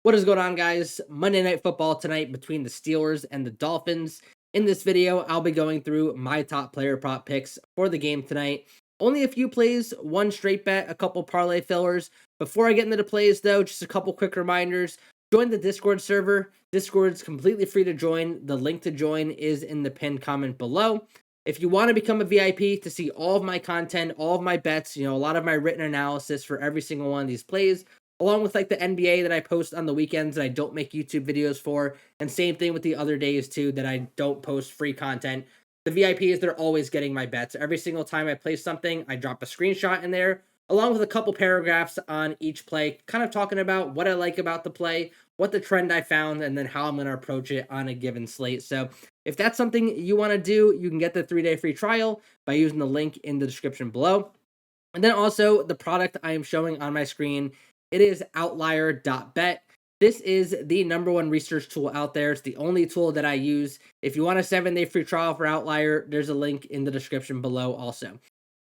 What is going on, guys? Monday Night Football tonight between the Steelers and the Dolphins. In this video, I'll be going through my top player prop picks for the game tonight. Only a few plays, one straight bet, a couple parlay fillers. Before I get into the plays, though, just a couple quick reminders. Join the Discord server. Discord's completely free to join. The link to join is in the pinned comment below. If you want to become a VIP to see all of my content, all of my bets, a lot of my written analysis for every single one of these plays, along with like the NBA that I post on the weekends that I don't make YouTube videos for, and same thing with the other days too that I don't post free content. The VIPs, they're always getting my bets. Every single time I play something, I drop a screenshot in there, along with a couple paragraphs on each play, kind of talking about what I like about the play, what the trend I found, and then how I'm going to approach it on a given slate. So if that's something you want to do, you can get the 3-day free trial by using the link in the description below. And then also the product I am showing on my screen, it is Outlier.bet. This is the number one research tool out there. It's the only tool that I use. If you want a 7-day free trial for Outlier, there's a link in the description below also.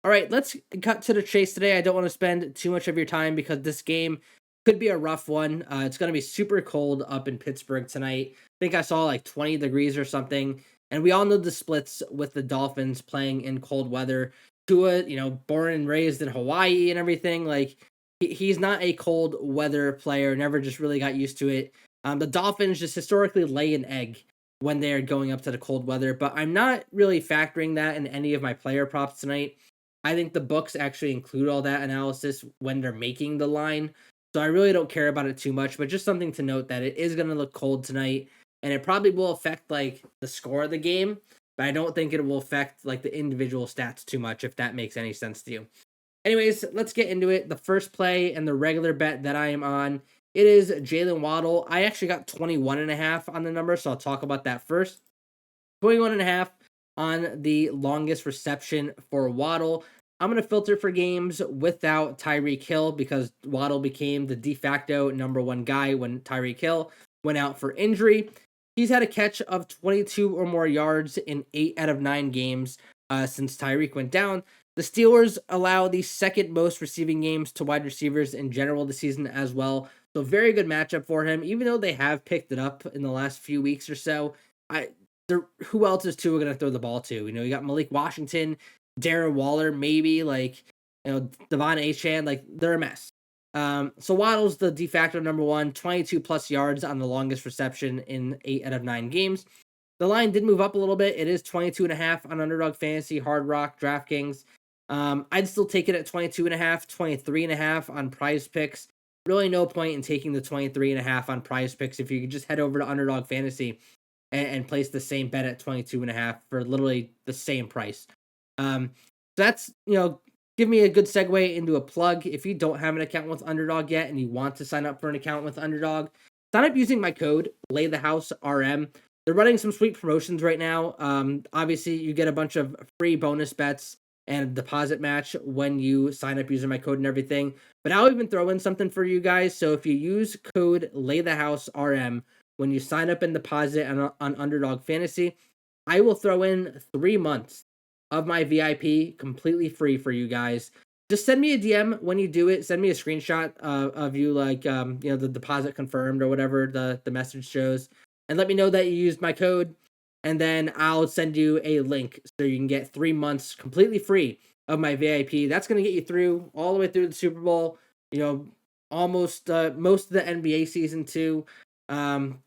All right, let's cut to the chase today. I don't want to spend too much of your time because this game could be a rough one. It's going to be super cold up in Pittsburgh tonight. I think I saw like 20 degrees or something. And we all know the splits with the Dolphins playing in cold weather. Tua, born and raised in Hawaii and everything. Like, he's not a cold weather player, never just really got used to it. The Dolphins just historically lay an egg when they're going up to the cold weather, but I'm not really factoring that in any of my player props tonight. I think the books actually include all that analysis when they're making the line. So I really don't care about it too much, but just something to note that it is going to look cold tonight, and it probably will affect like the score of the game, but I don't think it will affect like the individual stats too much, if that makes any sense to you. Anyways, let's get into it. The first play and the regular bet that I am on, it is Jalen Waddle. I actually got 21.5 on the number, so I'll talk about that first. 21.5 on the longest reception for Waddle. I'm going to filter for games without Tyreek Hill because Waddle became the de facto number one guy when Tyreek Hill went out for injury. He's had a catch of 22 or more yards in 8 out of 9 games since Tyreek went down. The Steelers allow the second most receiving games to wide receivers in general this season as well. So very good matchup for him, even though they have picked it up in the last few weeks or so. Who else is Tua going to throw the ball to? You got Malik Washington, Darren Waller, maybe, Devon Achane, they're a mess. So Waddle's the de facto number one, 22 plus yards on the longest reception in 8 out of 9 games. The line did move up a little bit. It is 22.5 on Underdog Fantasy, Hard Rock, DraftKings. I'd still take it at 22.5, 23.5 on PrizePicks. Really no point in taking the 23.5 on PrizePicks if you could just head over to Underdog Fantasy and place the same bet at 22.5 for literally the same price. That's, give me a good segue into a plug. If you don't have an account with Underdog yet and you want to sign up for an account with Underdog, sign up using my code LayTheHouseRM. They're running some sweet promotions right now. Obviously, you get a bunch of free bonus bets and deposit match when you sign up using my code and everything. But I'll even throw in something for you guys. So if you use code LayTheHouseRM when you sign up and deposit on Underdog Fantasy, I will throw in 3 months of my VIP completely free for you guys. Just send me a DM when you do it. Send me a screenshot of you, the deposit confirmed or whatever the message shows, and let me know that you used my code. And then I'll send you a link so you can get 3 months completely free of my VIP. That's going to get you through all the way through the Super Bowl, almost most of the NBA season too. And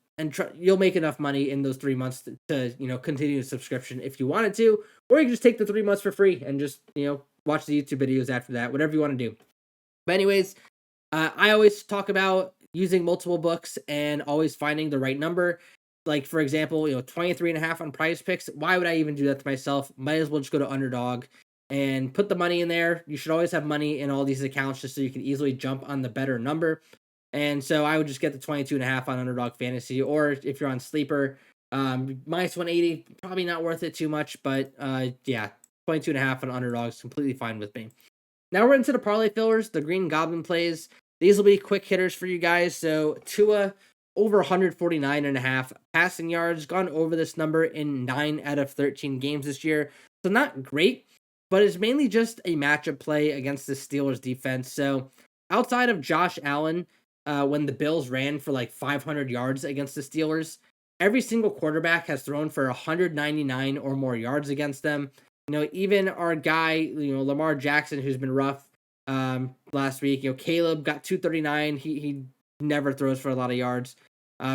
you'll make enough money in those 3 months to continue the subscription if you wanted to, or you can just take the 3 months for free and just, watch the YouTube videos after that, whatever you want to do. But anyways, I always talk about using multiple books and always finding the right number. Like, for example, 23.5 on PrizePicks. Why would I even do that to myself? Might as well just go to Underdog and put the money in there. You should always have money in all these accounts just so you can easily jump on the better number. And so I would just get the 22.5 on Underdog Fantasy, or if you're on Sleeper, minus 180, probably not worth it too much, but 22.5 on Underdog is completely fine with me. Now we're into the parlay fillers, the Green Goblin plays. These will be quick hitters for you guys. So Tua over 149.5 passing yards, gone over this number in 9 out of 13 games this year. So not great, but it's mainly just a matchup play against the Steelers defense. So outside of Josh Allen, when the Bills ran for like 500 yards against the Steelers. Every single quarterback has thrown for 199 or more yards against them. Even our guy, Lamar Jackson, who's been rough last week. Caleb got 239. He never throws for a lot of yards.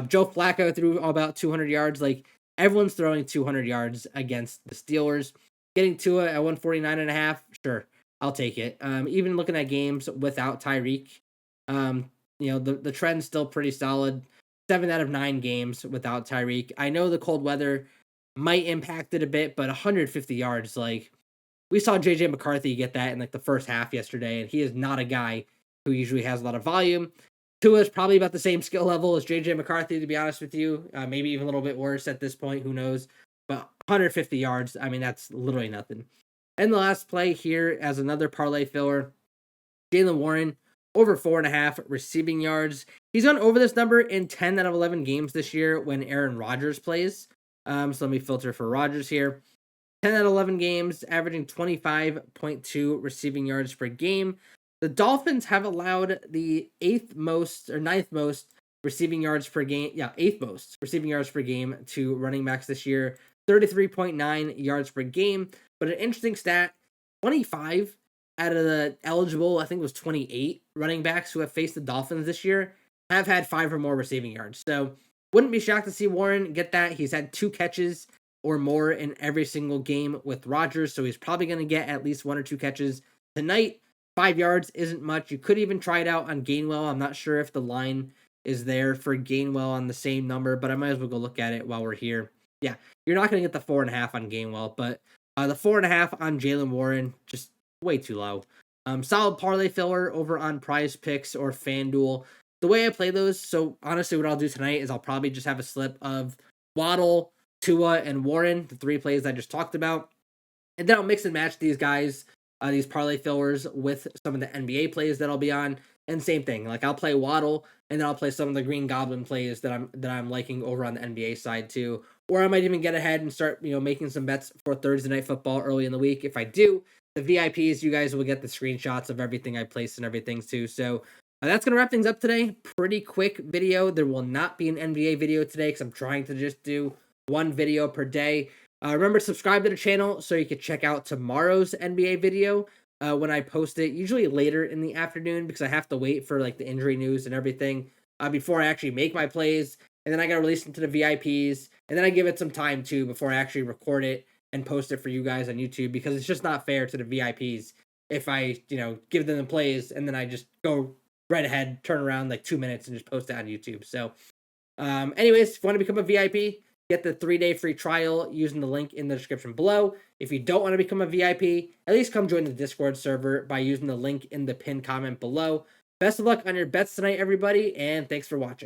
Joe Flacco threw about 200 yards. Like, everyone's throwing 200 yards against the Steelers. Getting Tua at 149.5, sure, I'll take it. Even looking at games without Tyreek, the trend's still pretty solid. 7 out of 9 games without Tyreek. I know the cold weather might impact it a bit, but 150 yards, like, we saw JJ McCarthy get that in like the first half yesterday, and he is not a guy who usually has a lot of volume. Tua is probably about the same skill level as JJ McCarthy, to be honest with you. Maybe even a little bit worse at this point. Who knows? But 150 yards, I mean, that's literally nothing. And the last play here as another parlay filler, Jaylen Warren, over 4.5 receiving yards. He's gone over this number in 10 out of 11 games this year when Aaron Rodgers plays. So let me filter for Rodgers here. 10 out of 11 games, averaging 25.2 receiving yards per game. The Dolphins have allowed the ninth most receiving yards per game. Yeah, 8th most receiving yards per game to running backs this year. 33.9 yards per game. But an interesting stat, 25 out of the eligible, I think it was 28 running backs who have faced the Dolphins this year have had 5 or more receiving yards. So wouldn't be shocked to see Warren get that. He's had 2 catches or more in every single game with Rodgers, so he's probably going to get at least 1 or 2 catches tonight. 5 yards isn't much. You could even try it out on Gainwell. I'm not sure if the line is there for Gainwell on the same number, but I might as well go look at it while we're here. Yeah, you're not going to get the 4.5 on Gainwell, but the 4.5 on Jaylen Warren, just way too low. Solid parlay filler over on PrizePicks or FanDuel. The way I play those, so honestly what I'll do tonight is I'll probably just have a slip of Waddle, Tua, and Warren, the 3 plays I just talked about. And then I'll mix and match these guys, these parlay fillers, with some of the NBA plays that I'll be on. And same thing, like I'll play Waddle, and then I'll play some of the Green Goblin plays that I'm liking over on the NBA side too. Or I might even get ahead and start, making some bets for Thursday Night Football early in the week. If I do, the VIPs, you guys will get the screenshots of everything I place and everything too. So that's going to wrap things up today. Pretty quick video. There will not be an NBA video today because I'm trying to just do 1 video per day. Remember to subscribe to the channel so you can check out tomorrow's NBA video when I post it, usually later in the afternoon because I have to wait for like the injury news and everything before I actually make my plays. And then I got to release them to the VIPs. And then I give it some time too before I actually record it and post it for you guys on YouTube because it's just not fair to the VIPs if I, give them the plays and then I just go right ahead, turn around like 2 minutes and just post it on YouTube. So anyways, if you want to become a VIP, get the 3-day free trial using the link in the description below. If you don't want to become a VIP, at least come join the Discord server by using the link in the pinned comment below. Best of luck on your bets tonight, everybody, and thanks for watching.